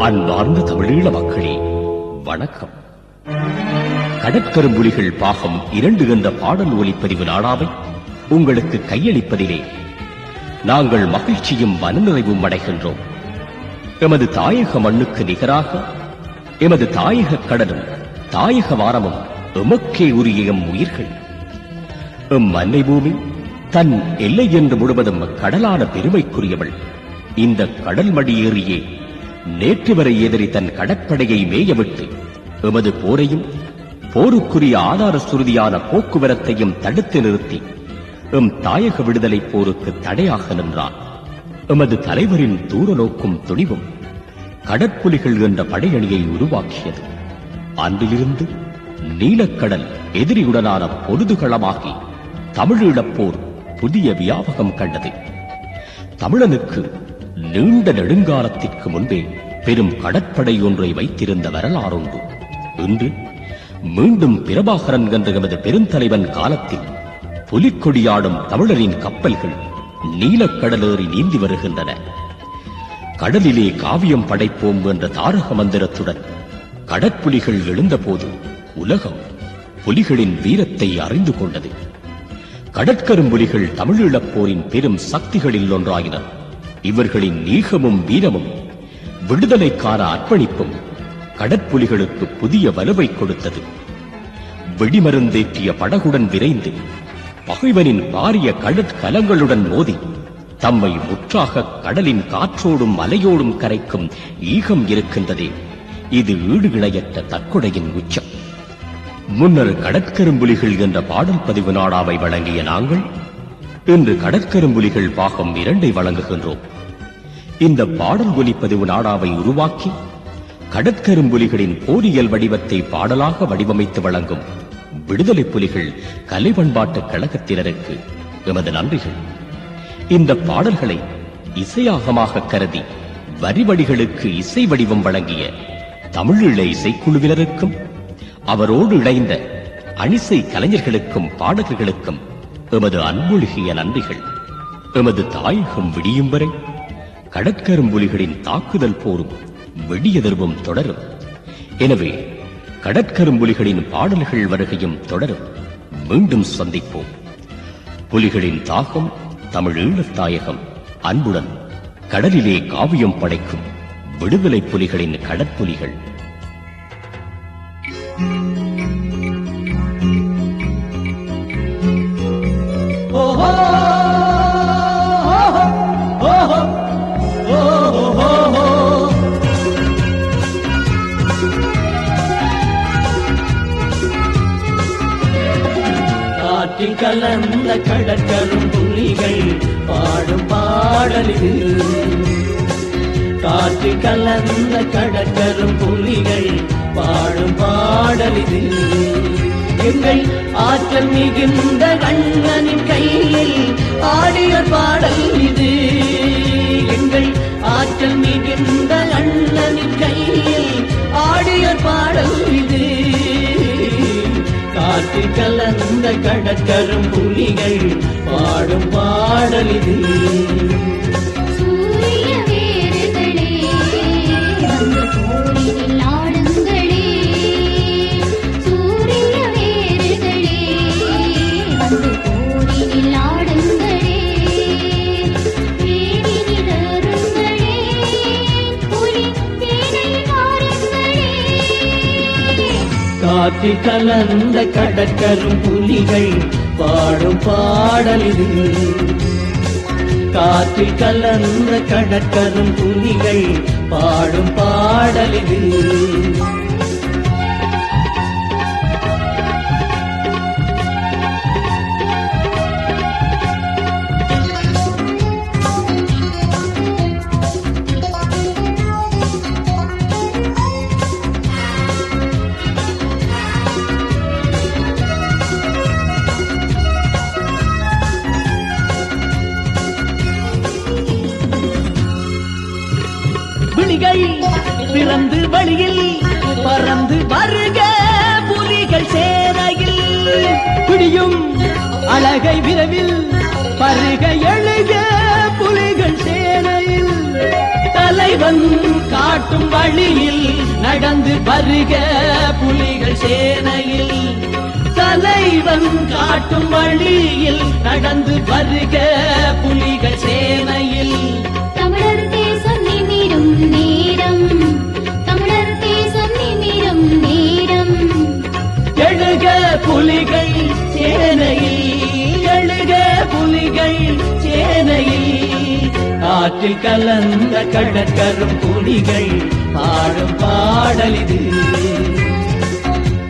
அன்பார்ந்த தமிழீழ மக்களே வணக்கம். கடற்கரும்புலிகள் பாகம் 2 என்ற பாடல் ஒலிப்பதிவு நாடாவை உங்களுக்கு கையளிப்பதிலே நாங்கள் மகிழ்ச்சியும் மனநிறைவும் அடைகின்றோம். எமது தாயக மண்ணுக்கு நிகராக எமது தாயக கடலும் தாயக வாரமும் எமக்கே உரிய எம் உயிர்கள். எம் அன்னை பூமி தன் எல்லை என்று முழுவதும் கடலான பெருமைக்குரியவள். இந்த கடல் மடியேறியே நேற்று வரை எதிரி தன் கடற்படையை மேயவிட்டு எமது போரையும் போருக்குரிய ஆதார சுருதியான போக்குவரத்தையும் தடுத்து நிறுத்தி எம் தாயக விடுதலை போருக்கு தடையாக நின்றான். எமது தலைவரின் தூர நோக்கும் துணிவும் கடற்புலிகள் என்ற படையணியை உருவாக்கியது. அன்றிலிருந்து நீலக்கடல் எதிரியுடனான பொருதுகளமாகி தமிழீழப் போர் புதிய வியாபகம் கண்டது. தமிழனுக்கு நீண்ட நெடுங்காலத்திற்கு முன்பே பெரும் கடற்படை ஒன்றை வைத்திருந்த வரலாறுண்டு. இன்று மீண்டும் பிரபாகரன் என்ற எமது பெருந்தலைவன் காலத்தில் புலிக்கொடியாடும் தமிழரின் கப்பல்கள் நீலக்கடலேறி நீந்தி வருகின்றன. கடலிலே காவியம் படைப்போம் என்ற தாரக மந்திரத்துடன் கடற்புலிகள் எழுந்தபோது உலகம் புலிகளின் வீரத்தை அறிந்து கொண்டது. கடற்கரும்புலிகள் தமிழீழப் போரின் பெரும் சக்திகளில் ஒன்றாயினர். இவர்களின் நீகமும் வீரமும் விடுதலைக்கான அர்ப்பணிப்பும் கடற்புலிகளுக்கு புதிய வலுவை கொடுத்தது. வெடிமருந்தேற்றிய படகுடன் விரைந்து பகைவனின் பாரிய கடற்கலங்களுடன் மோதி தம்மை முற்றாக கடலின் காற்றோடும் அலையோடும் கரைக்கும் ஈகம் இருக்கின்றதே, இது ஈடு இணையற்ற தற்கொடையின் உச்சம். முன்னர் கடற்கரும்புலிகள் என்ற பாடல் பதிவு நாடாவை வழங்கிய நாங்கள் இன்று கடற்கரும்புலிகள் பாகம் 2 வழங்குகின்றோம். இந்த பாடல் ஒலிப்பதிவு நாடாவை உருவாக்கி கடற்கரும்புலிகளின் போரியல் வடிவத்தை பாடலாக வடிவமைத்து வழங்கும் விடுதலை புலிகள் கலை பண்பாட்டு கழகத்தினருக்கு எமது நன்றிகள். இந்த பாடல்களை இசையாகமாக கருதி வரிவடிகளுக்கு இசை வடிவம் வழங்கிய தமிழீழ இசைக்குழுவினருக்கும் அவரோடு இணைந்த அணிசை கலைஞர்களுக்கும் பாடகர்களுக்கும் எமது அன்பொழுகிய நன்றிகள். எமது தாயகம் விடியும் வரை கடற்கரும்புலிகளின் தாக்குதல் போரும் வெடியெதிர்வும் தொடரும். எனவே கடற்கரும்புலிகளின் பாடல்கள் வருகையும் தொடரும். மீண்டும் சந்திப்போம். புலிகளின் தாகம் தமிழீழத் தாயகம். அன்புடன் கடலிலே காவியம் படைக்கும் விடுதலை புலிகளின் கடற்புலிகள். காற்றில் கலந்த கடற்கரும்புலிகள் பாடும் பாடலிது. காற்றில் கலந்த கடற்கரும்புலிகள் பாடும் பாடலிது. எங்கள் ஆற்றல் மிகுந்த கண்ணனின் கையில் ஆடிய பாடல் இது. எங்கள் ஆற்றல் மிகுந்த கண்ணனின் கையில் ஆடிய பாடல் இது. காற்றில் கலந்த கடற்கரும்புலிகள் பாடும் பாடல் இது. காற்றில் கலந்த கடற்கரும்புலிகள் பாடும் பாடல் இது. காற்றில் கலந்த கடற்கரும்புலிகள் பாடும் பாடல் இது. பிறந்து வழியில் பறந்து வருக புலிகள் சேனையில் பிடியும் அழகை விரைவில் பருக எழுக புலிகள் சேனையில் தலை தலைவன் காட்டும் வழியில் நடந்து வருக புலிகள் சேனையில். தலைவன் காட்டும் வழியில் நடந்து வருக புலிகள் சேனையில். தமிழர் தேசம் நிமிரும் நேரம், தமிழர் தேசம் நிமிரும் நேரம். எழுக புலிகள் சேனையில், எழுக புலிகள் சேனையில். காற்றில் கலந்த கடற்கரும் புலிகள் பாடும் பாடல் இது.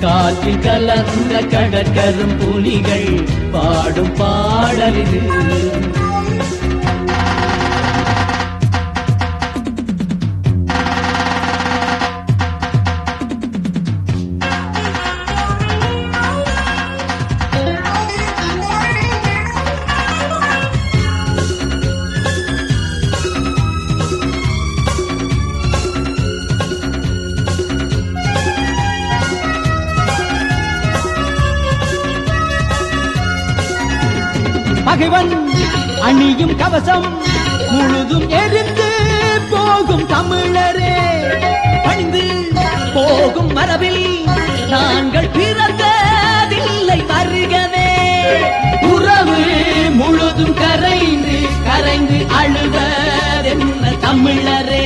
காற்றில் கலந்த கடற்கரும் புலிகள் பாடும் பாடல் இது. பகைவன் அணியும் கவசம் முழுதும் எரிந்து போகும் தமிழரே. பணிந்து போகும் மரபில் நாங்கள் பிறந்ததில்லை வருகவே. உறவு முழுதும் கரைந்து கரைந்து அழுவதென்ன தமிழரே.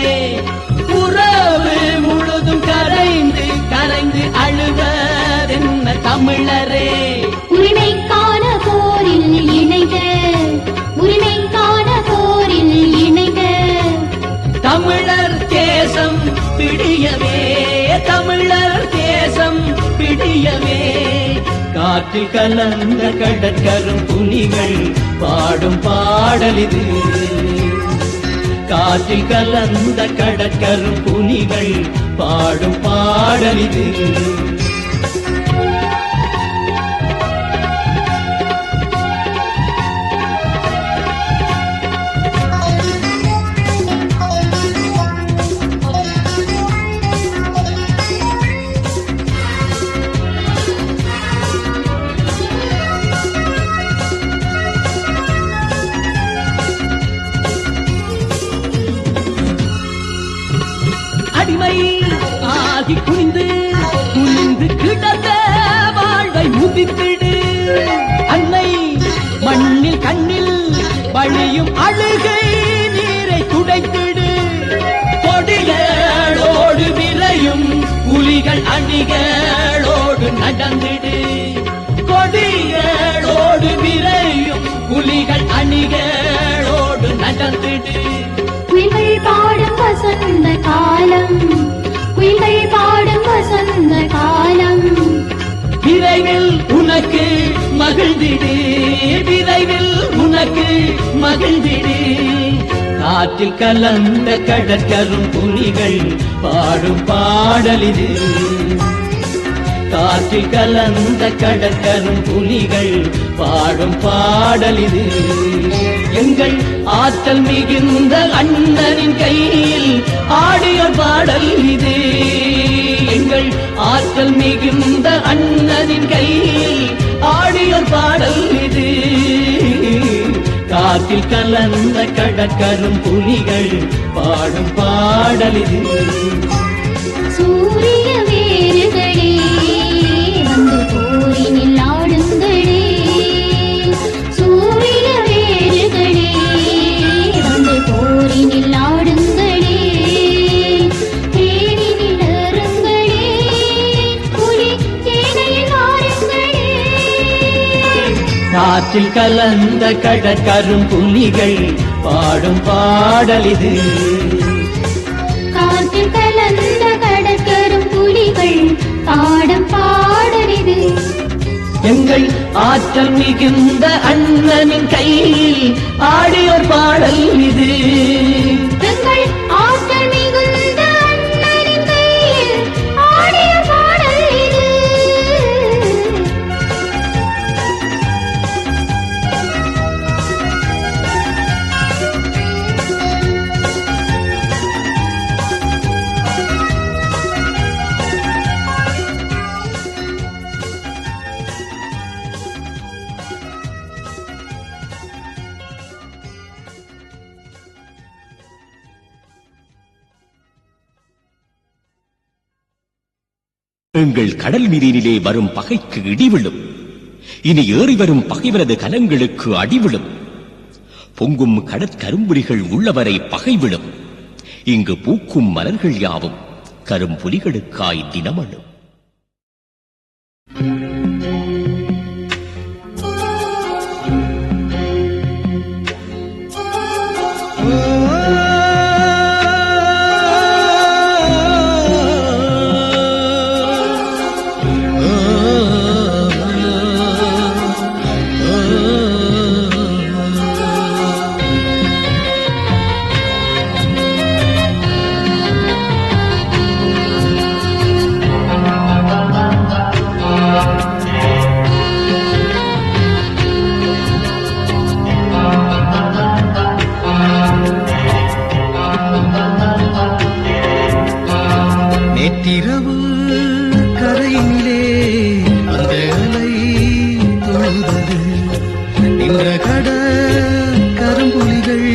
உறவு முழுதும் கரைந்து கரைந்து அழுவதென்ன தமிழரே. உரிமைக்கான போரில் இணைக, உரிமைக்கான போரில் இணைக. தமிழர் தேசம் பிடியவே, தமிழர் தேசம் பிடியவே. காற்றில் கலந்த கடற்கரும் புலிகள் பாடும் பாடல் இது. காற்றில் கலந்த கடற்கரும் புலிகள் பாடும் பாடல் இது. அடிமை ஆகி குனிந்து குனிந்து கிடந்த வாழ்வை முதித்திடு. அன்னை மண்ணில் கண்ணில் வழியும் அழுகை நீரை துடைத்திடு. கொடிகளோடு விரையும் புலிகள் அணிகளோடு நடந்திடு. கொடிகளோடு விரையும் புலிகள் அணிகளோடு நடந்திடு. குயில்கள் பாடும் வசந்த காலம், குயில்கள் பாடும் வசந்த காலம். விரைவில் உனக்கு மகிழ்ந்திடு, விரைவில் உனக்கு மகிழ்ந்திடு. காற்றில் கலந்த கடற்கரும் புலிகள் பாடும் பாடல் இது. காற்றில் கலந்த கடற்கரும் புலிகள் பாடும் பாடல் இது. எங்கள் ஆற்றல் மிகுந்த அண்ணனின் கையில் ஆடிய பாடல் இது. எங்கள் ஆற்றல் மிகுந்த அண்ணனின் கையில் ஆடிய பாடல் இது. காற்றில் கலந்த கடற்கரும் புலிகள் பாடும் பாடல் இது. சூரிய வேர்களே வந்து போரினில் ஆடுங்களே. சூரிய வேர்களே வந்து போரினில் ஆடுங்களே. தேனினில் அருங்களே, புலி சேனையில் ஆடுங்களே. காற்றில் கலந்த கடற்கரும் புலிகள் பாடும் பாடல் இது. காற்றில் கலந்த கடற்கரும் புலிகள் பாடும் பாடல் இது. எங்கள் ஆற்றல் மிகுந்த அண்ணனின் கையில் ஆடியோர் பாடல் இது. எங்கள் ஆற்றல் எங்கள் கடல் நீரினிலே வரும் பகைக்கு இடிவிழும். இனி ஏறி வரும் பகைவரது கலங்களுக்கு அடிவிழும். பொங்கும் கடற்கரும்புலிகள் உள்ளவரை பகைவிடும். இங்கு பூக்கும் மலர்கள் யாவும் கரும்புலிகளுக்காய் தினமழும். நேற்றிரவு கரையிலே அந்த அலை தொழுதது. நின்ற கரும்புலிகள்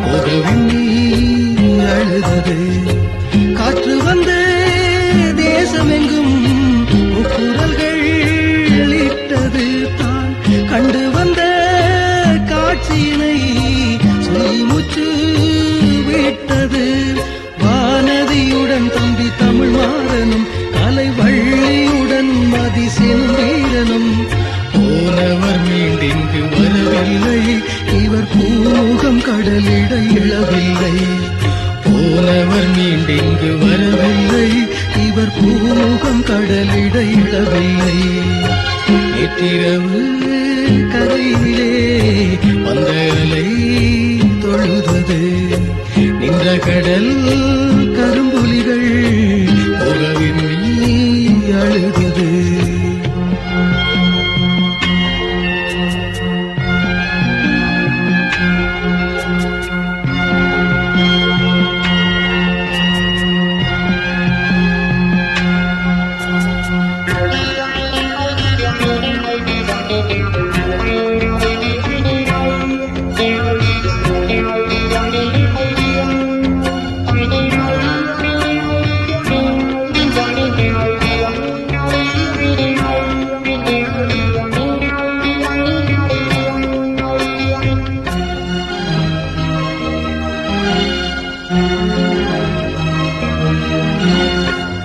போகவின்றி அழுதது. காற்று வந்த தேசமெங்கும் குரல்கள் இட்டது. தான் கண்டு வந்த காட்சியினை சொல்லி முச்சு விட்டது. வானதியுடன் தம்பி தமிழ் மாறனும் கலை வள்ளியுடன் மதி சென்றீரனும் போனவர் மீண்டிங்கு வரவில்லை. இவர் பூமுகம் கடலிட இழவில்லை. போனவர் மீண்டிங்கு வரவில்லை. இவர் பூமுகம் கடலிட இழவில்லை. நேற்றிரவு கரையிலே வந்த அலை தொழுதது. நின்ற கடல் கரும்புலிகள் போகவின்றி அழுதது.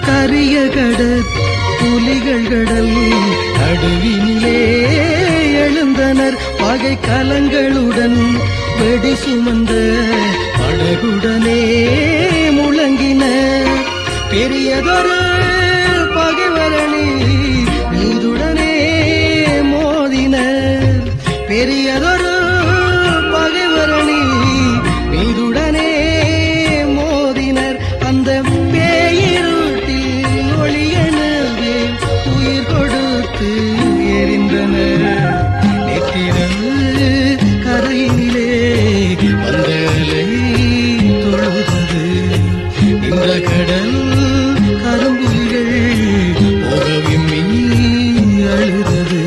கரிய புலிகள் கடல் நடுவினிலே எழுந்தனர். பகை கலங்களுடன் வெடி சுமந்த படகுடனே முழங்கினர். பெரியதொரு பகைவரணி மீதுடனே மோதினர். பெரியதொரு பகைவரணி மீதுடனே மோதினர். அந்த பேயிருட்டில் ஒளியனவே உயிர் கொடுத்து எரிந்தனர். நேற்றிரவு கரையினிலே வந்த அலை தொழுதது. இந்த கடல் கரும்புலிகள் போகவின்றி அழுதது.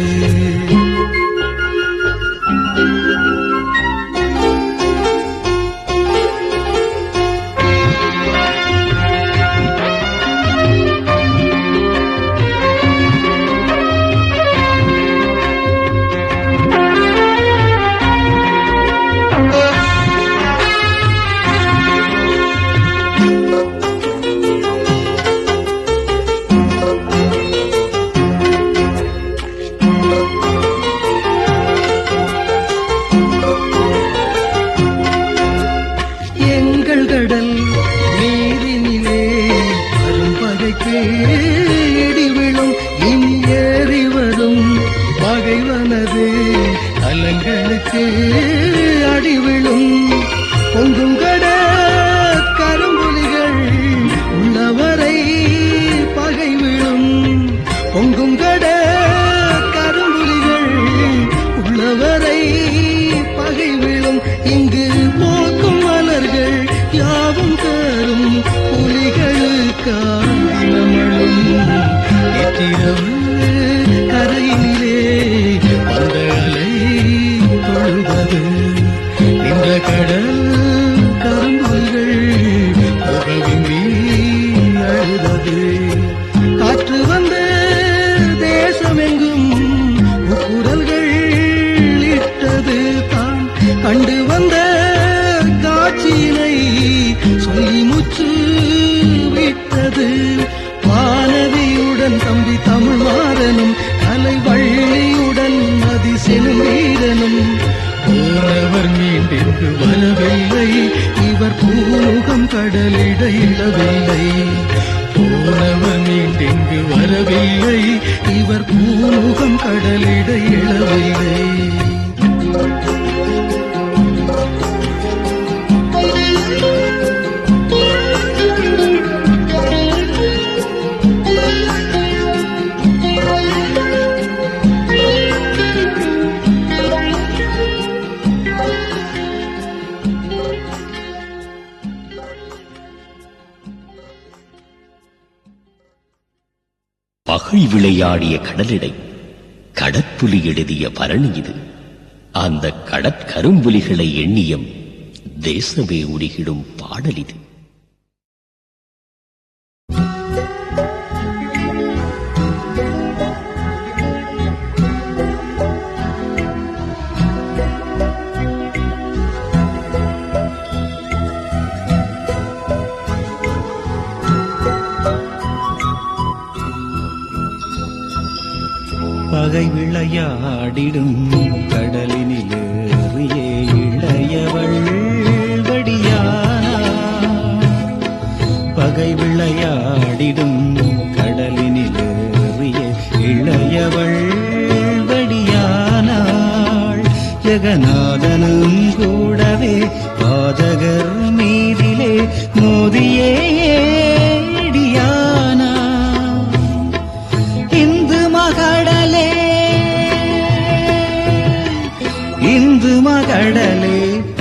கடல் நீரினிலே அரும்பகைக்கு இடிவிழும். இனி ஏறி வரும் பகைவனது கலங்களுக்கு அடிவிழும். பொங்கும் கரும்புலிகள் உள்ளவரை பகை விழும். பொங்கும் கரும்புலிகள் உள்ளவரை பகை விழும். இங்கு போக்கும் மலர்கள் யாவும் தரும் புலிகளுக்காமளும். நேற்றிரவு கரையினிலே வந்த அலை தொழுதது. நின்ற கடல் கரும்புலிகள் போகவின்றி அழுதது. காற்று கடலிடையிடவில்லை. போனவன் மீண்டிங்கு வரவில்லை. இவர் பூமுகம் கடலிடையிடவில்லை. பகை விளையாடிய கடலிடை கடற்புலி எழுதிய பரணி இது. அந்த கடற்கரும்புலிகளை எண்ணியம் தேசமே உருகிடும் பாடல் இது. பகை விளையாடிடும் கடலினிலேறிய இளையவள் வடியானா. பகை விளையாடிடும் கடலினிலேறிய இளையவள் வடியானாள். ஜெகநாதனும் கூடவே பாதகர் மீதிலே மோதியே இடியானா. இந்து மகடலே இந்து மகடலே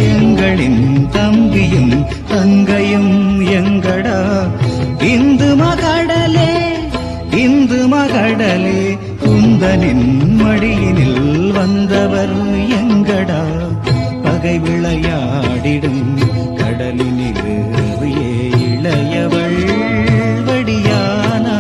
எங்களின் தம்பியும் தங்கையும் எங்கடா. இந்து மகடலே இந்து மகடலே குந்தனின் மடியினில் வந்தவர் எங்கடா. பகை விளையாடிடும் கடலினிலேறிய இளையவள் வடியானா.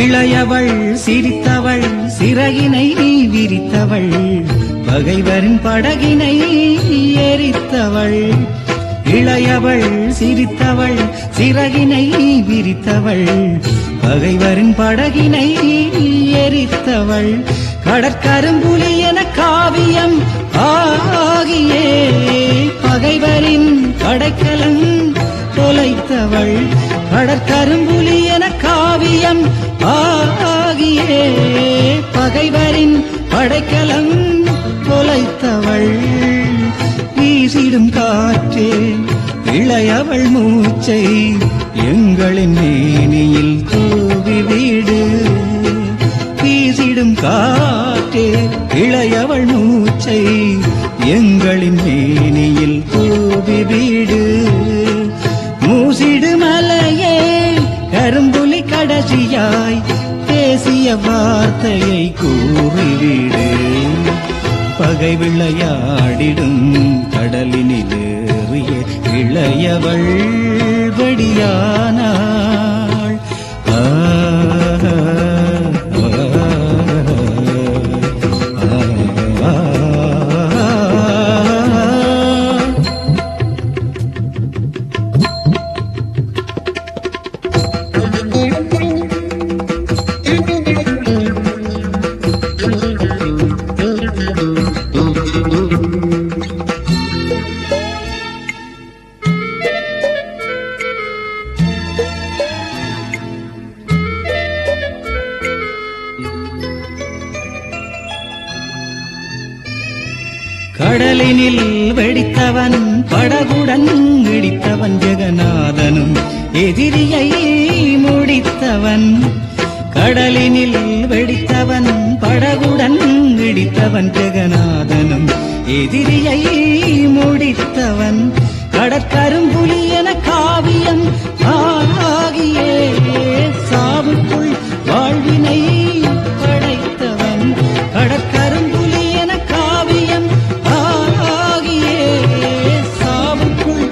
இளையவள் சிரித்தவள் சிறகினை விரித்தவள் பகைவரின் படகினை எரித்தவள். இளையவள் சிரித்தவள் சிறகினை விரித்தவள் பகைவரின் படகினை எரித்தவள். கடற்கரும்புலி என காவியம் ஆகியே பகைவரின் படைக்கலம் தொலைத்தவள். கடற்கரும்புலி என காவியம் ஆகியே பகைவரின் படைக்கலம் தொலைத்தவள். வீசிடும் காற்றே இளையவள் மூச்சை எங்களின் மேனியில் தூவி வீடு. வீசிடும் காற்றே இளையவள் மூச்சை எங்களின் மேனியில் தூவி வீடு. மூசிடு மலையே கரும்புலி கடைசியாய் பேசிய வார்த்தையை கூறிவிடு. பகை விளையாடிடும் கடலினிலேறிய இளையவள் வடியானாள். கடலினில் வெடித்தவன் படகுடன் இடித்தவன் ஜெகநாதனும் எதிரியை முடித்தவன். கடலினில் வெடித்தவன் படகுடன் இடித்தவன் ஜெகநாதனும் எதிரியை முடித்தவன். கடற்கரும்புலி என காவியம் ஆகியே சாவுக்குள் வாழ்வினை படைத்தவன். கடற்கரும்புலி என காவியம் ஆகியே சாவுக்குள்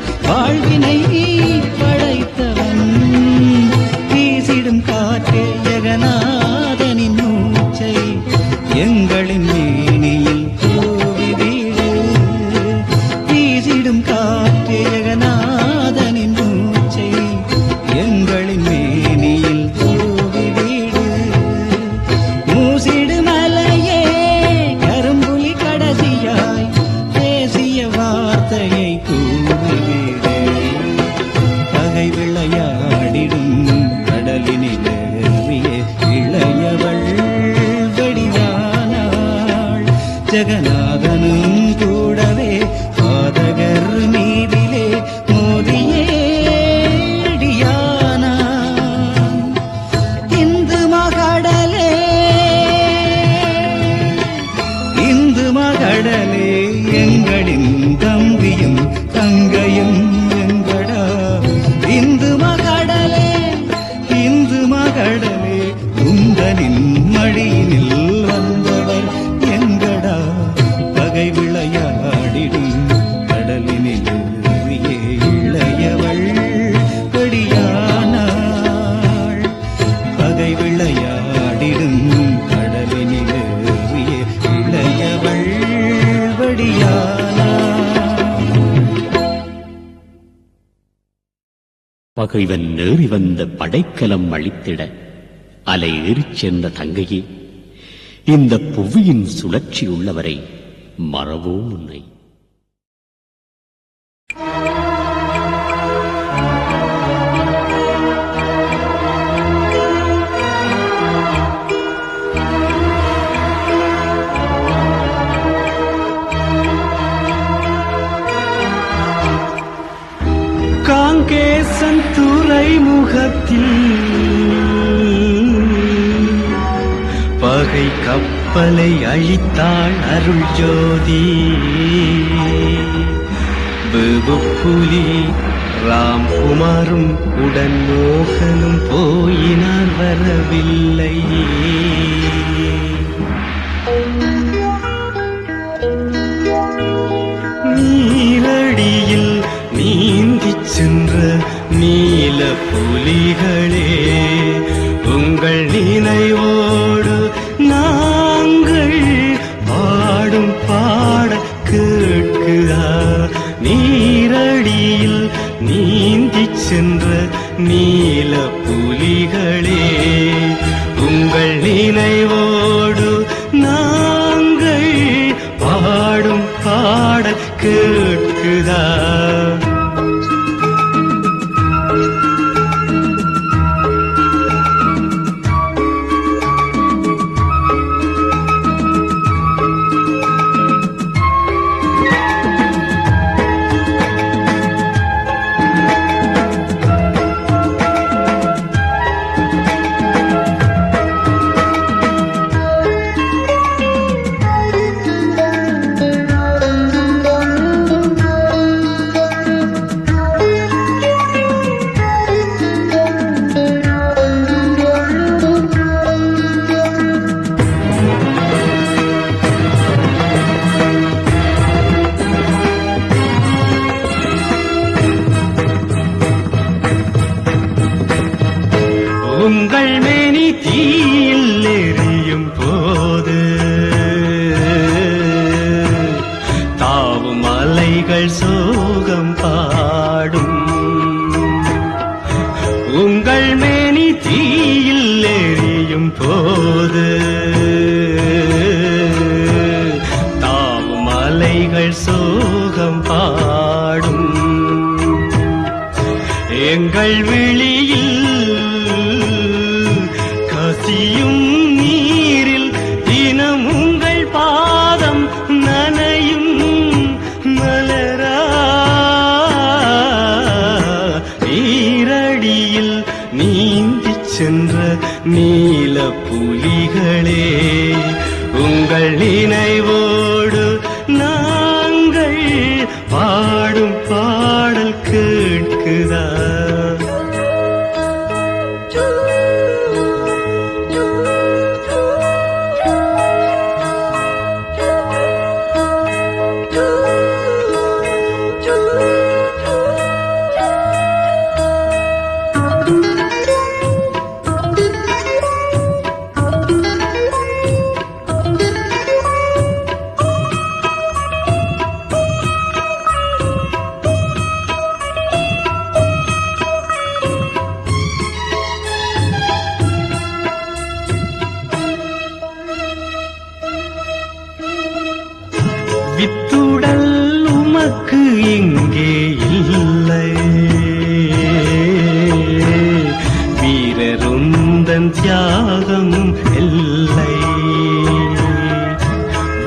பகைவன் ஏறி வந்த படைக்கலம் அழித்திட அலை ஏறிச் சென்ற தங்கையே, இந்த புவியின் சுழற்சி உள்ளவரை மறவோம் உன்னை. காங்கேசன் துறைமுகத்தில் பகை கப்பலை அழித்தாள் அருள் ஜோதி. புலி ராம்குமாரும் உடன் மோகனும் போயினார் வரவில்லை. நீரடியில் நீந்திச் சென்ற நீல புலிகளே, உங்கள் நினைவோடு நாங்கள் பாடும் பாட கேட்குதா? நீரடியில் நீந்திச் சென்ற நீல புலிகளே, உங்கள் நினைவோடு நாங்கள் பாடும் பாட கேட்குதா? உங்கள் மேனி தீயில் எரியும் போது தாவும் அலைகள் சோகம் பாடும். உங்கள் மேனி தீயில் எரியும் போது தாவும் அலைகள் சோகம் பாடும். எங்கள் விழியில் கசியும் நீரில் தினம் உங்கள் பாதம் நனையும் மலரா. நீரடியில் நீந்திச் சென்ற நீல புலிகளே, உங்கள் நினைவோடு நாங்கள் பாடும் பாடல் கேட்குதா? வித்துடல் உமக்கு இங்கே இல்லை, வீரருந்தன் தியாகம் எல்லை.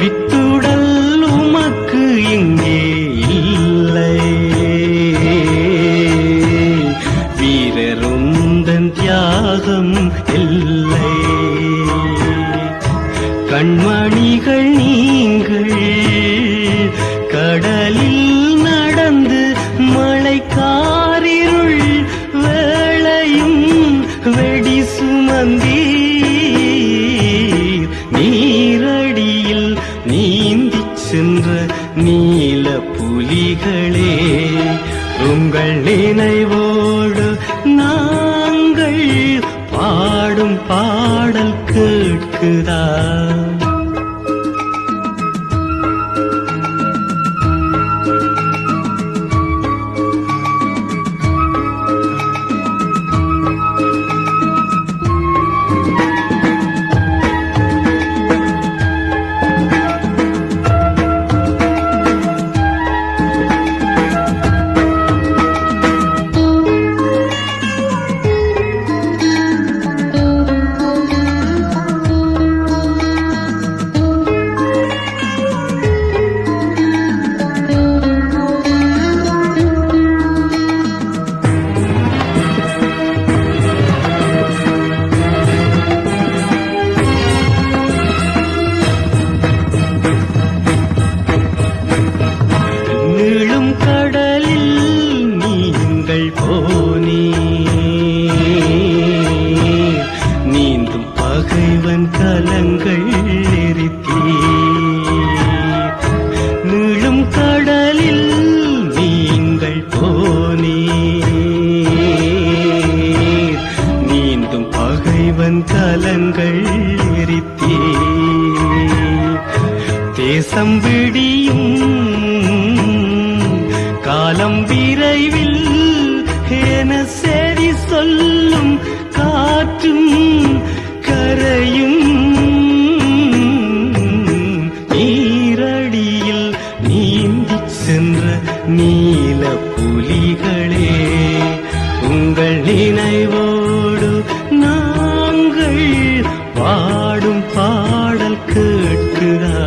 வித்துடல் உமக்கு இங்கே இல்லை, வீரருந்தன் தியாகம் எல்லை. கண்மணிகள் நீங்கள் கடலில் நடந்து மழைக்காரிருள் வேளையும் வெடி சுமந்தீர். நீரடியில் நீந்திச் சென்ற நீல புலிகளே, உங்கள் நினைவோடு நாங்கள் பாடும் பாடல் கேட்குதா? தேசம் விடியும் காலம் விரைவில் என செய்தி சொல்லும் காற்றும் கரையும் நீரடியில் நீந்தி சென்ற நீல புலிகளே உங்கள் நினைவோடு நாங்கள் பாடும் பாடல் கேட்கிறா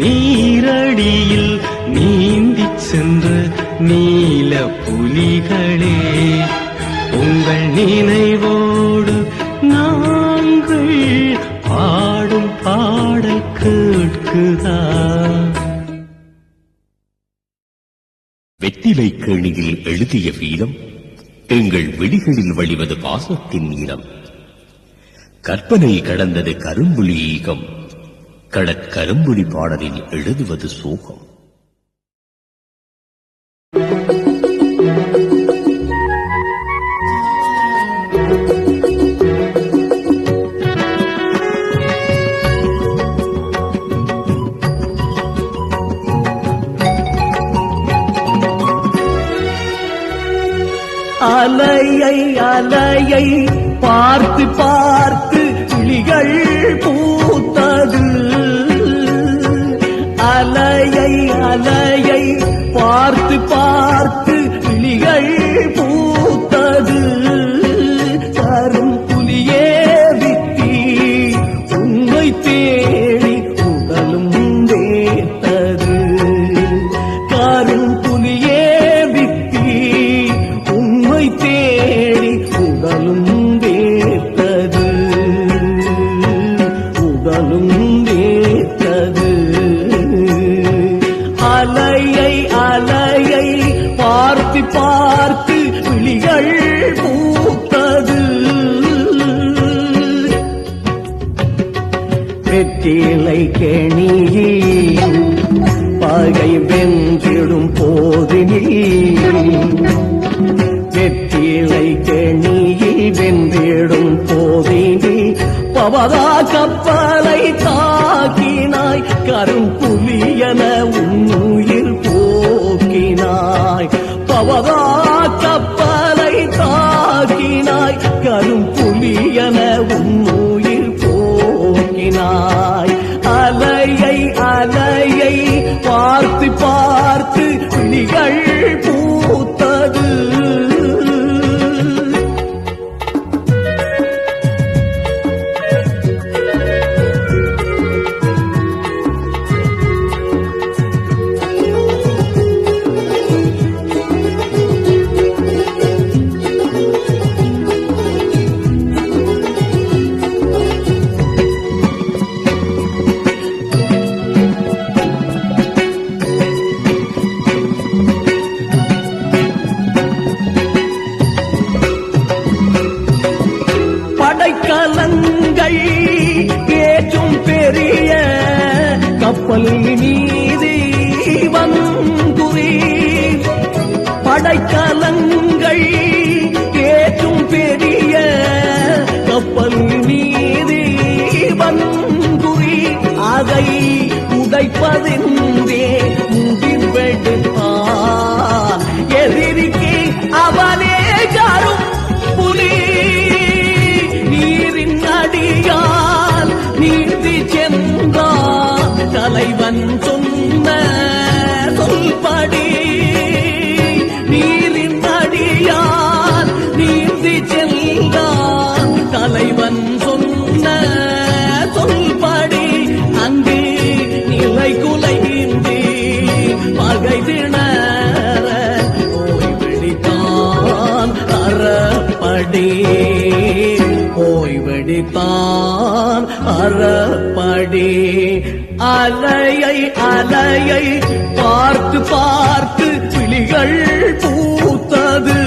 நீரடியில் நீந்தி சென்ற நீல புலிகளே உங்கள் நினைவோடு நாங்கள் பாடும் பாடல் கேட்கிறா. வெற்றிலை கேணியில் எழுதிய வீரம் எங்கள் விழிகளில் வழிவது பாசத்தின் நீரம். கற்பனை கடந்தது கரும்புலி ஈகம் கடற்கரும்புலி பாடலில் எழுதுவது சோகம். அலையை அலையை பார்த்து பார்த்து கிளிகள் பூத்தது. அலையை அலையை பார்த்து பார்த்து கிளிகள் பூத்தது. கரும் புலியே வித்தி உன்னை தேடி உடலும் வேத்தது. கரும் புலியே வித்தி உன்னை தேடி உடலும் வேத்தது. உடலும் வேத்தது. அலையை அலையை பார்த்து பார்த்து விழிகள் பூத்தது. வெற்றிலை கெணியில் பகை வென்றிடும் போதினில். வெற்றிலை கெணியில் வென்றிடும் போதினில் பவதா கப்பலை தாக்கினாய். கரும்புலியன உன்னுயிர் போக்கினாய். பவதா கப்பலை தாக்கினாய். கரும்புலியன உன்னுயிர் போக்கினாய். அலையை அலையை பார்த்து பார்த்து விழிகள் பூத்தது. படைக்கலங்கள் ஏற்றும் பெரிய கப்பலின் மீது வந்துரி. படைக்கலங்கள் ஏற்றும் பெரிய கப்பலின் மீது வந்துரி. அதை உடைப்பதென்றே முடிவெடுத்தான். எதிரிக்கு அவனே கரும் புலி. நீரின் அடியால் நீந்தி சென்றான். தலைவன் சொன்ன சொல்படி. நீரின் அடியால் நீந்தி சென்றான். தலைவன் சொன்ன சொல்படி. அங்கு நிலை குலைந்து பகை திணற ஓய்வெடித்தான் அறப்படி. ஓய்வெடித்தான் அறப்படி. அலையை அலையை பார்த்து பார்த்து விழிகள் பூத்தது.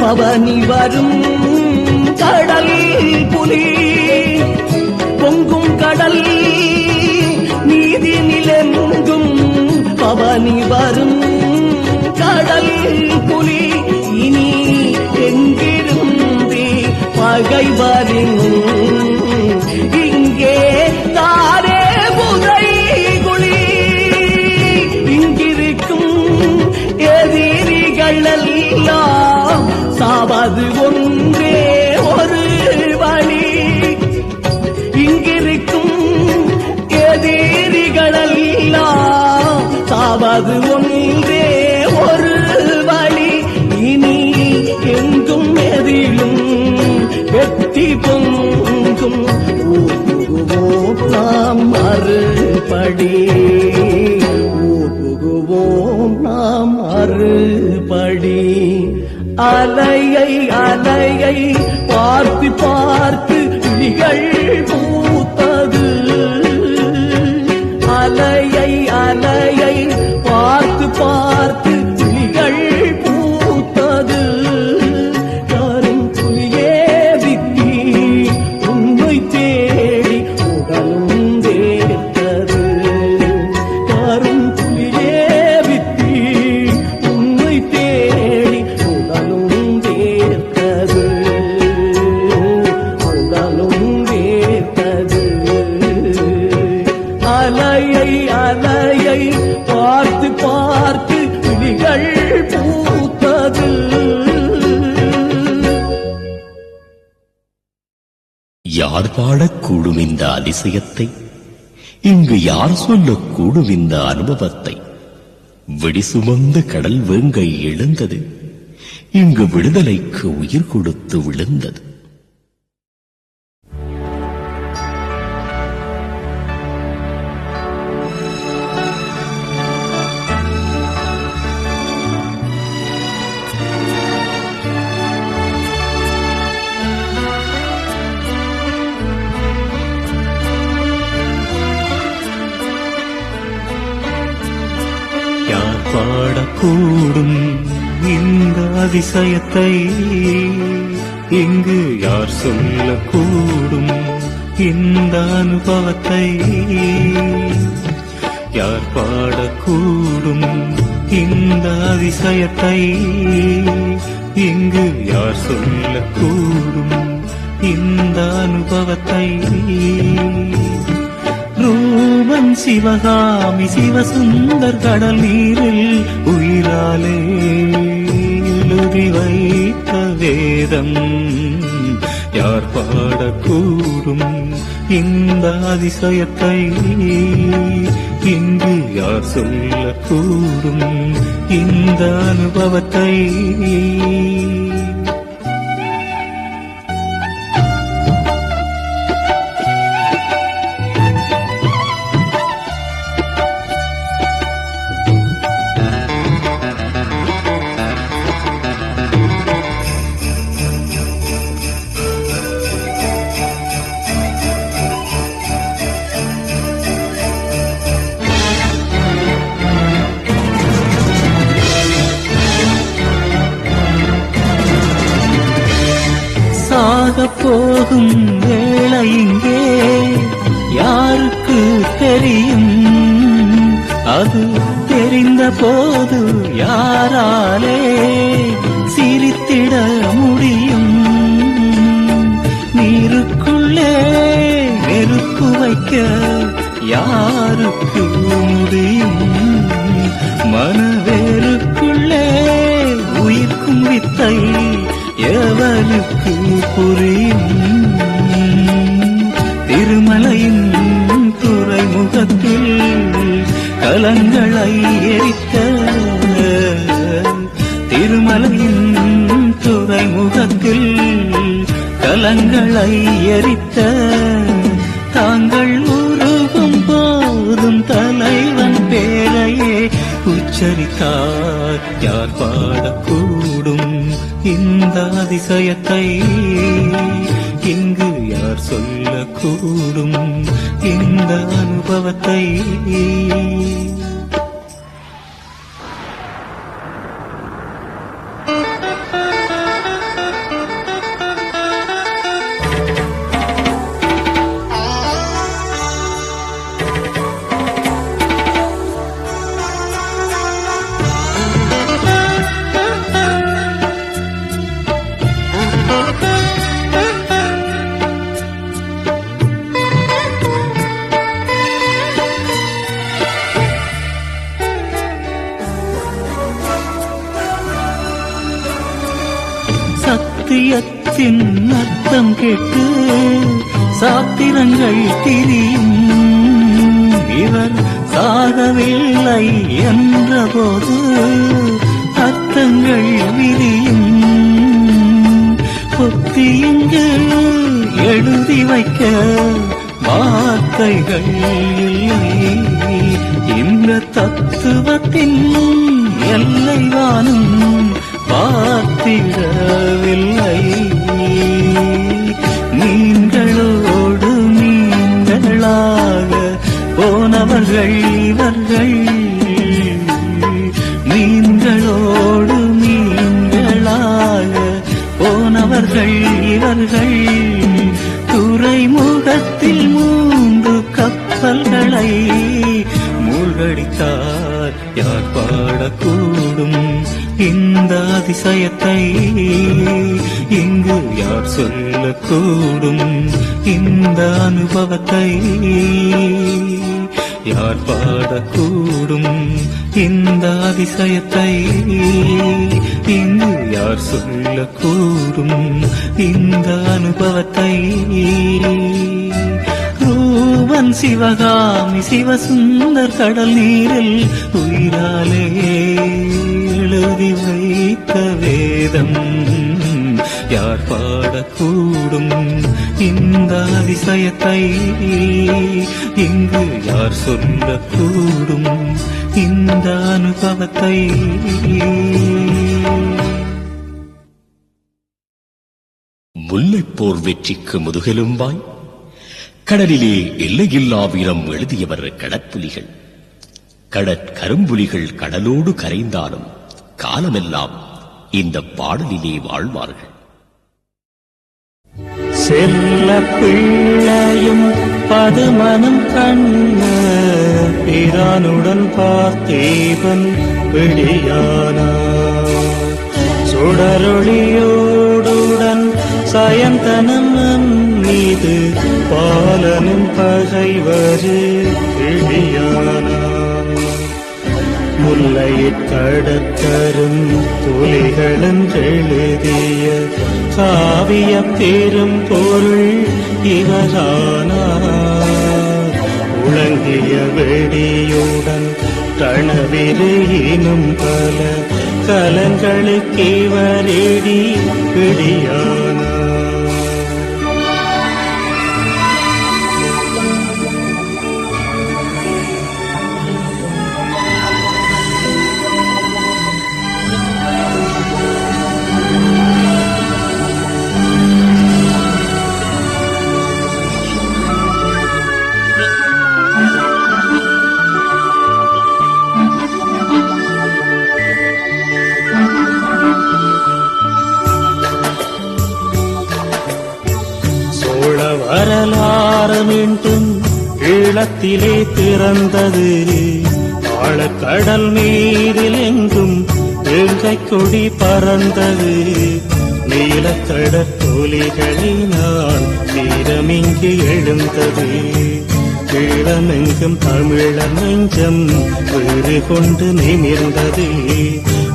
பவனி வரும் கடல் புலி பொங்கும் கடல் நீதி நிலெங்கும் பவனி வரும் கடல் புலி இனி எங்கிருந்து பகைவரின் இங்கே தாரே புதைகுழி இங்கிருக்கும் எதிரிகள் எல்லாம் சாவது ஒன்றே ஒரு வழி இங்கிருக்கும் எதிரிகள் எல்லாம் சாவது ஒன்றே ஒரு வழி இனி எங்கும் எதிலும் வெற்றி பொங்கும் ஊர் நாம் மறுபடி ஊர் புகுவோம் நாம் மறுபடி அலையை அலையை பார்த்து பார்த்து விழிகள் பூத்தது அலையை அலையை பார்த்து பார்த்து விழிகள் பூத்தது யாரும் புலியே வித்தி உண்மை தேடி உடலும் தேர்த்தது யாரும் புலியே வித்தி உண்மை தேடி உடலும் தேர்த்தது உடலும் தேர்த்தது அலையை அலையை பார்த்து பார்த்து விழிகள் பூத்தது யார் பாடக்கூடும் இந்த அதிசயத்தை? இங்கு யார் சொல்லக்கூடும் இந்த அனுபவத்தை? விடி சுமந்த கடல் வேங்கை எழுந்தது, இங்கு விடுதலைக்கு உயிர் கொடுத்து விழுந்தது. யார் பாடக்கூடும் இந்த அதிசயத்தை? இங்கு யார் சொல்லக்கூடும் இந்த அனுபவத்தை? யார் பாடக்கூடும் இந்த அதிசயத்தை? இங்கு யார் சொல்லக்கூடும் இந்த அனுபவத்தை? ரூபன் சிவகாமி சிவசுந்தர் கடல் நீரில் உயிராலே எழுதி வைத்த வேதம் யார் பாடக்கூடும் இந்த அதிசயத்தை? இங்கு யார் சொல்லக்கூடும் இந்த அனுபவத்தை? போகும் வேளை இங்கே யாருக்கு தெரியும்? அது தெரிந்த போது யாராலே சிரித்திட முடியும்? நீருக்குள்ளே நெருப்பு வைக்க யாருக்கு முடியும்? மனவேருக்குள்ளே உயிர்க்கும் வித்தை எவனுக்கு புரியும்? திருமலையின் துறைமுகத்தில் கலங்களை எரித்த திருமலையின் துறைமுகத்தில் கலங்களை எரித்த தாங்கள் உருகும் போதும் தலைவன் பேரையே உச்சரித்தார். யார் பாடக்கூடும் இந்த அதிசயத்தை? இங்கு யார் சொல்லக்கூடும் இந்த அனுபவத்தை? சத்தியத்தின் அர்த்தம் கேட்டு சாத்திரங்கள் திரியும். இவர் சாகவில்லை என்றபோது அர்த்தங்கள் விரியும். பொத்தி இங்கு எழுதி வைக்க வார்த்தைகள் இல்லை. இந்த தத்துவத்தின் எல்லை வானும் பார்த்திடவில்லை. நீங்களோடு நீங்களாக போனவர்கள் இவர்கள். நீங்களோடு நீங்களாக போனவர்கள் இவர்கள். துறைமுகத்தில் 3 கப்பல்களை மூழ்கடித்தார். யார் பாடக்கூடும் இந்த அதிசயத்தை? இங்கு யார் சொல்லக்கூடும் இந்த அனுபவத்தை? யார் பாடக்கூடும் இந்த அதிசயத்தை? இங்கு யார் சொல்லக்கூடும் இந்த அனுபவத்தை? ரூபன் சிவகாமி சிவசுந்தர் கடல் நீரில் உயிராலே எழுதி வைத்த வேதம். யார் பாடக்கூடும் இந்த அதிசயத்தை? இங்கு யார் சொல்லக்கூடும் இந்த அனுபவத்தை? முல்லைப்போர் வெற்றிக்கு முதுகெலும்பாய் கடலிலே எல்லையில்லா வீரம் எழுதியவர் கடற்புலிகள். கடற்கரும்புலிகள் கடலோடு கரைந்தாலும் காலமெல்லாம் இந்த பாடலிலே வாழ்வார்கள். செல்ல பிள்ளையும் பதுமனும் கண்ண பிரானுடன் பார்த்தேவன் வெளியானா. சுடரொளியோடுடன் சயந்தனம் மீது பாலனும் பகைவரு வெளியானா. முல்லையிற் கடற்கரும் துளிகளும் எழுதிய காவிய பெரும் பொருள் இவரானார். உலங்கிய வெடியுடன் கணவிரையினும் பல கலங்களுக்கு இவரேடி பிடியானார். வரலாறு மீண்டும் ஈழத்திலே பிறந்தது. ஆழக்கடல் மீதில் எங்கும் எங்கை கொடி பறந்தது. நீலக்கடற்கொலிகளினால் வீரமிங்கு எழுந்தது. ஈழமெங்கும் தமிழர் நெஞ்சம் வீறு கொண்டு நிமிர்ந்தது.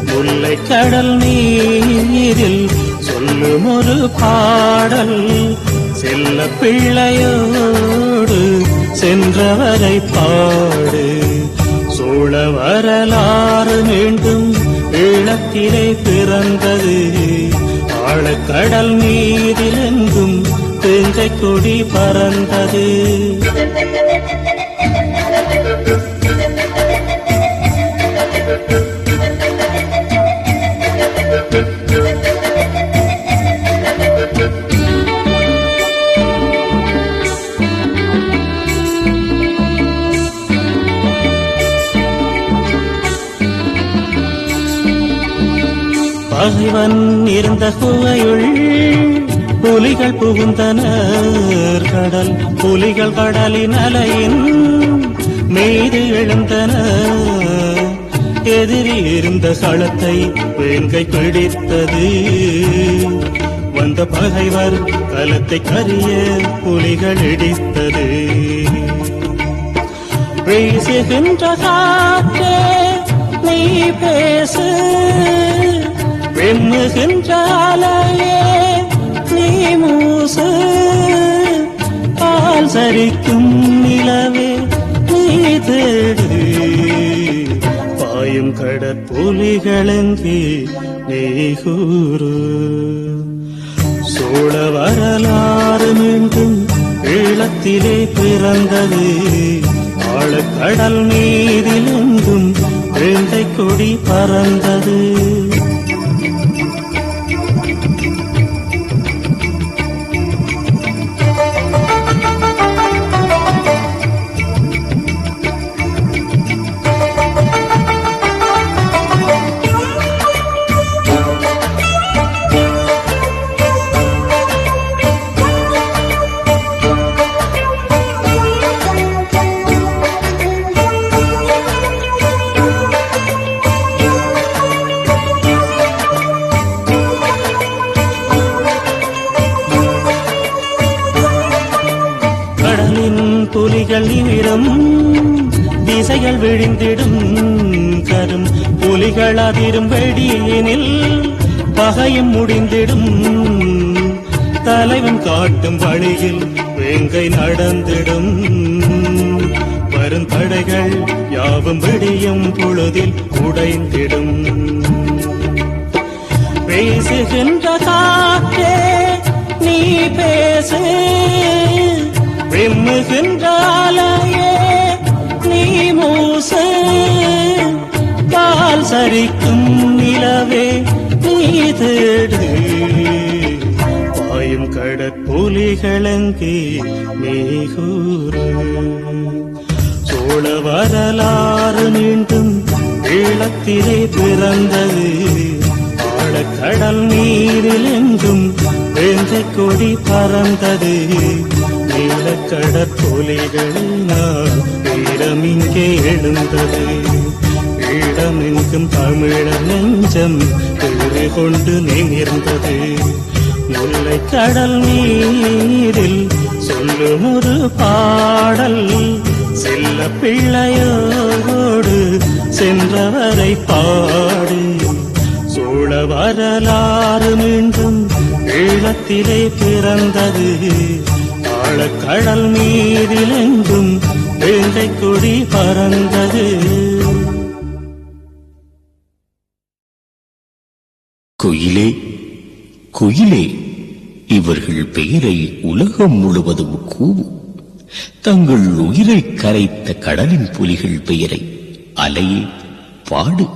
முல்லை கடல் நீரில் சொல்லும் ஒரு பாடல் செல்ல பிள்ளையோடு சென்றவரை பாடு. சோழ வரலாறு மீண்டும் ஈழத்திலே பிறந்தது. ஆழக்கடல் மீதிலெங்கும் தேங்கை கொடி பறந்தது. பகைவன் இருந்த குகையுள் புலிகள் புகுந்தனர். கடல் புலிகள் கடலின் அலையின் மீது எழுந்தனர். எதிரி இருந்த களத்தை வேங்கை பிடித்தது. வந்த பகைவர் களத்தை கரிய புலிகள் இடித்தது. பேசுகின்ற காற்றே நீ பேசு, வெம்முகின்ற அலையே புலிகளெங்கே நீ கூறு. சோழ வரலாறு மீண்டும் ஈழத்திலே பிறந்தது. ஆழக்கடல் மீதிலெங்கும் வேங்கை கொடி பறந்தது. புலிகள் நிமிரம் திசைகள் விழிந்திடும் கரும் புலிகள் அதிரும் வெடியினில் பகையும் முடிந்திடும். தலைவன் காட்டும் வழியில் வேங்கை நடந்திடும். வரும் தடைகள் யாவும் விடியும் பொழுதில் உடைந்திடும். பேசுகின்ற காற்றே நீ பேசு, வெம்முகின்றாலையே நீ மூசு. கால் சரிக்கும் நிலவே நீ தேடு. பாயும் கடற்புலிகளெங்கே நீ கூறு. சோழ வரலாறு மீண்டும் ஈழத்திலே பிறந்தது. ஆழக்கடல் நீரில் எங்கும் வேங்கை கொடி பறந்தது. நீலக்கடற்புலிகளினால் வீரமிங்கே எழுந்தது. ஈழமெங்கும் தமிழர் நெஞ்சம் பேறு கொண்டு நிமிர்ந்தது. முல்லைக்கடல் நீரில் சொல்லும் ஒரு பாடல் செல்ல பிள்ளையோடு சென்றவரை பாடு. சோழ வரலாறு மீண்டும் ஈழத்திலே பிறந்தது. ஆழக்கடல் மீதிலெங்கும் வேங்கை கொடி பறந்தது. குயிலே குயிலே இவர்கள் பெயரை உலகம் முழுவதும் கூவும். தங்கள் உயிரை கரைத்த கடலின் புலிகள் பெயரை அலையே பாடு.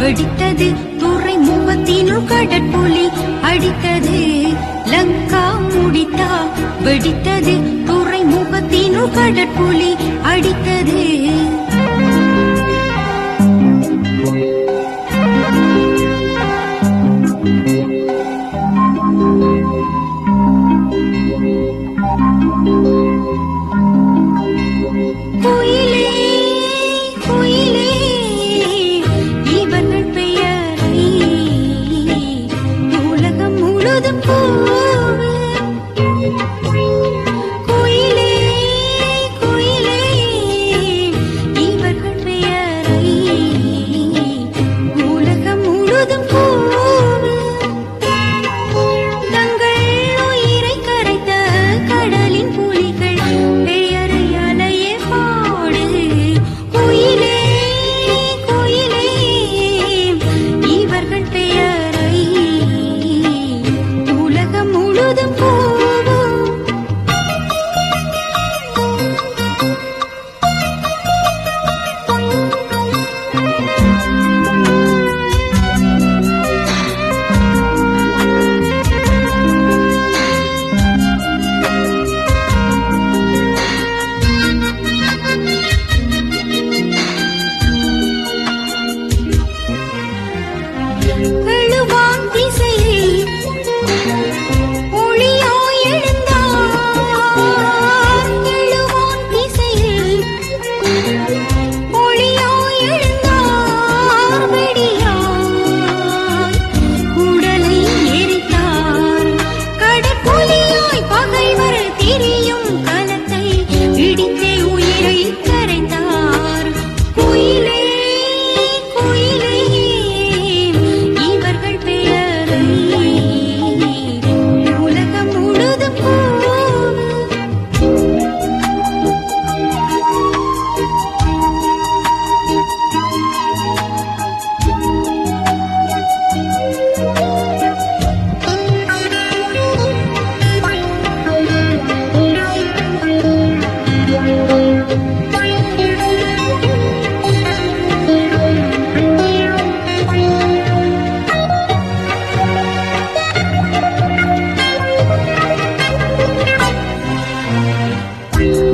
வெடித்தது துறைமுகத்தினுள் கடற்புலி அடித்தது. லங்கா முடித்தா வெடித்தது துறைமுகத்தினுள் கடற்புலி அடித்தது. இடித்தே உயிரை கரைத்தார். குயிலே குயிலே இவர்கள் பெயரை உலகம் முழுதும்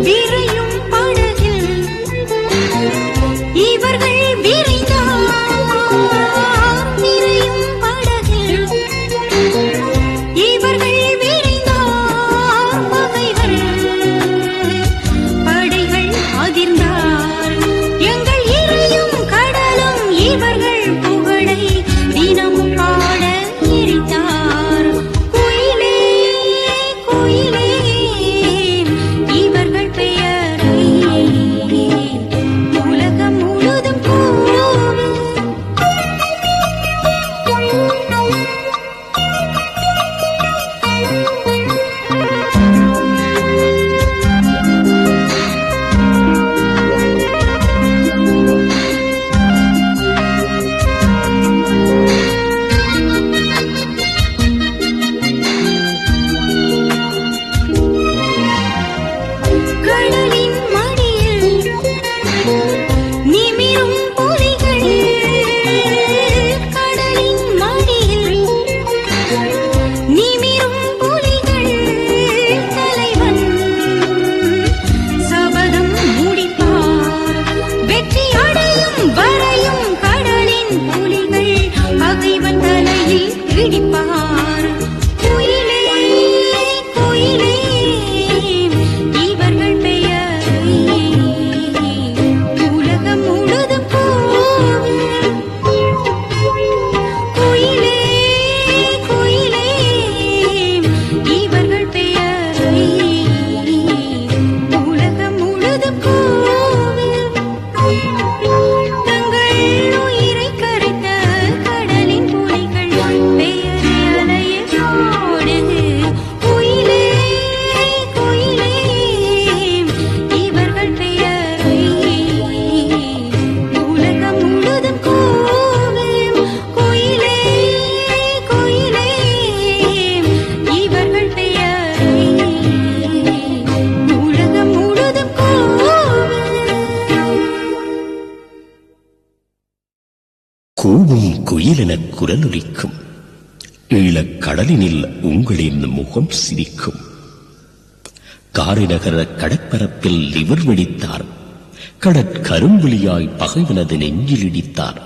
விரையும் படகில் இவர்கள் விரைந்தார். விரையும் படகில் இவர்கள் விரைந்தார். பகைவர் படைகள் அதிர்ந்தார். எங்கள் இரையும் கடலும் இவர்கள் புகழை தினமும் பாட எரித்தார். குயிலே குயிலே இவர்கள் பெயரை உலகம் முழுதும் கடலின் மடியில் நிமிரும் புலிகள். கடலின் மடியில் நிமிரும் புலிகள். தலைவன் சபதம் முடிப்பார். வெற்றி அடையும் வரையும் கடலின் புலிகள் பகைவன் தலையில் இடிப்பார். குயிலே குயிலே இவர்கள் பெயரை உலகம் முழுதும் குயிலே குயிலே இவர்கள் பெயரை உலகம் முழுதும் தங்கள் உயிரை கரைத்த கடலின் புலிகள் பெயரை அலைய பாடுது. குயிலே குயிலே இவர்கள் பெயரை உலகம் முழுதும் குயிலே குயிலே இவர்கள் பெயரை உலகம் முழுதும் கூவும் குயிலெனக் குரலொலிக்கும். ஈழக் கடலினில் உங்களின் முகம் சிரிக்கும். காரைநகர கடற்பரப்பில் இவர் வெடித்தார். கடற்கரும்புலியாய் பகைவனது நெஞ்சில் இடித்தார்.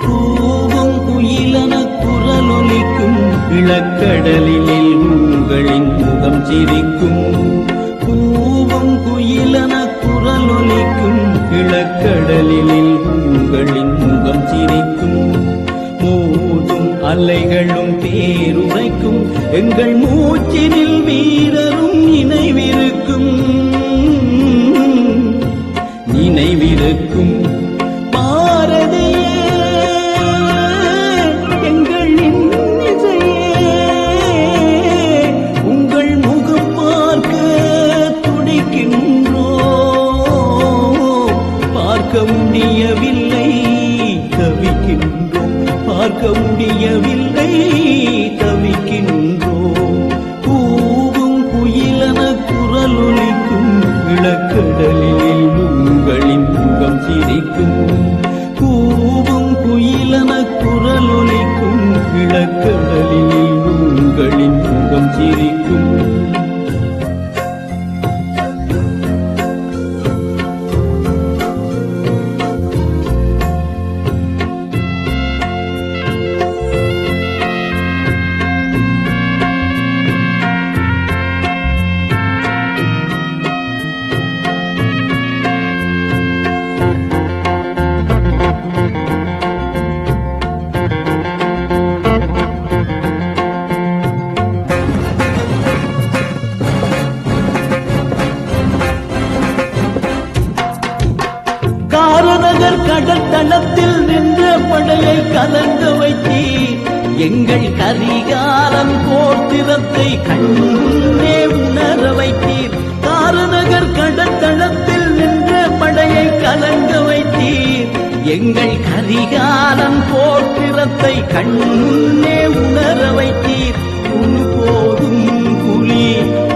கூவும் குயிலெனக் குரலொலிக்கும். இளக்கடலினில் உங்களின் முகம் சிரிக்கும். கூவும் குயிலெனக் குரலொலிக்கும். இளக்கடலினில் உங்களின் முகம் சிரிக்கும். மோதும் அலைகளும் பேருரைக்கும். எங்கள் மூச்சினில் வீரரும் நினைவிருக்கும். நினைவிருக்கும் பாரதியே எங்களின் இசையே. உங்கள் முகம் பார்க்க துடிக்கின்றோம். பார்க்க முடியவில்லை தவிக்கின்றோம். பார்க்க முடியவில்லை தவிக்கின்றோம். கூவும் சிரிக்கும். காரநகர் கடல் தளத்தில் நின்ற படையை கலங்க வைத்தீர். எங்கள் கரிகாலன் கோத்திரத்தை கண்ணே உணர வைத்தீர். காரநகர் கடல் தளத்தில் நின்ற படையை கலங்க வைத்தீர். எங்கள் கரிகாலன் கோத்திரத்தை கண்ணே உணர வைத்தீர். போதும் புலி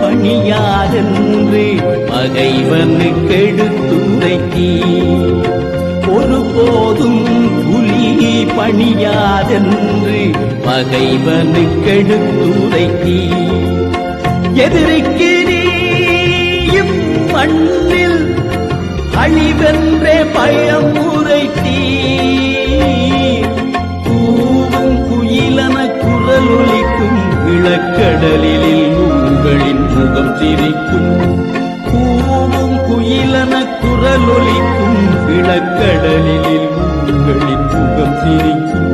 பணியாதென்று பகைவனுக்கு எடுத்துரைத்தீர். ஒருபோதும் புலி பணியாதென்று பகைவனுக்கு எடுத்துரைத்தீர். எதிரிக்கு நீயும் மண்ணில் அழிவென்றே பயம் உரைத்தீர். கூவும் குயிலன குரல் ஒலிக்கும் இளக்கடலில் உங்களின் முகம் சிரிக்கும். கூவும் குயிலன குரல் ஒலிக்கும் இளக்கடலில் உங்களின் முகம் சிரிக்கும்.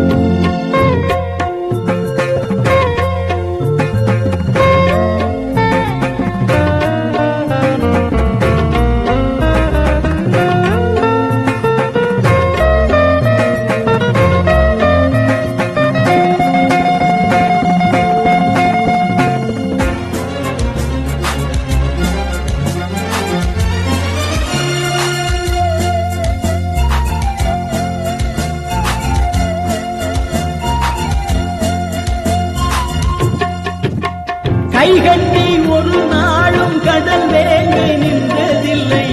கைகட்டி ஒரு நாளும் கடல் வேங்கை நின்றதில்லை.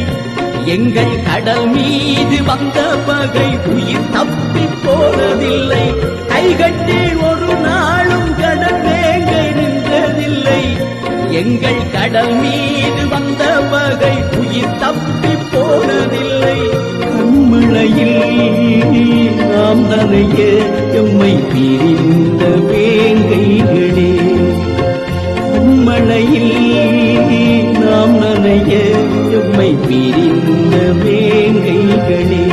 எங்கள் கடல் மீது வந்த பகை உயிர் தப்பி போனதில்லை. கைகட்டி ஒரு நாளும் கடல் வேங்கை நின்றதில்லை. எங்கள் கடல் மீது வந்த பகை உயிர் தப்பி போனதில்லை. கண்மழையில் நாம் நனைய எம்மை பிரிந்த வேங்கைகளே. மழையில் நாம் நனைய எம்மை பிரிந்த வேங்கைகளே.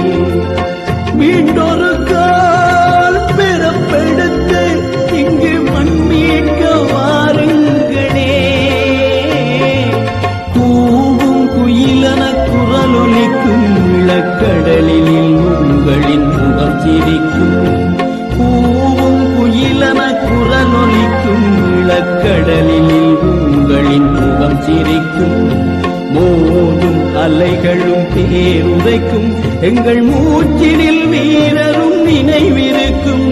மீண்டொரு கால் பிறப்பெடுத்து இங்கு மண்மீட்க வாருங்களே. கூவும் குயிலன குரலொலிக்கும் இளக்கடலில் உங்களின் முகம் சிரிக்கும். கூவும் குயிலன குரலொலிக்கும் இளக்கடலில் உங்களின் முகம் சிரிக்கும். மோதும் அலைகளும் பேருரைக்கும் எங்கள் மூச்சினில் வீரரும் நினைவிருக்கும்.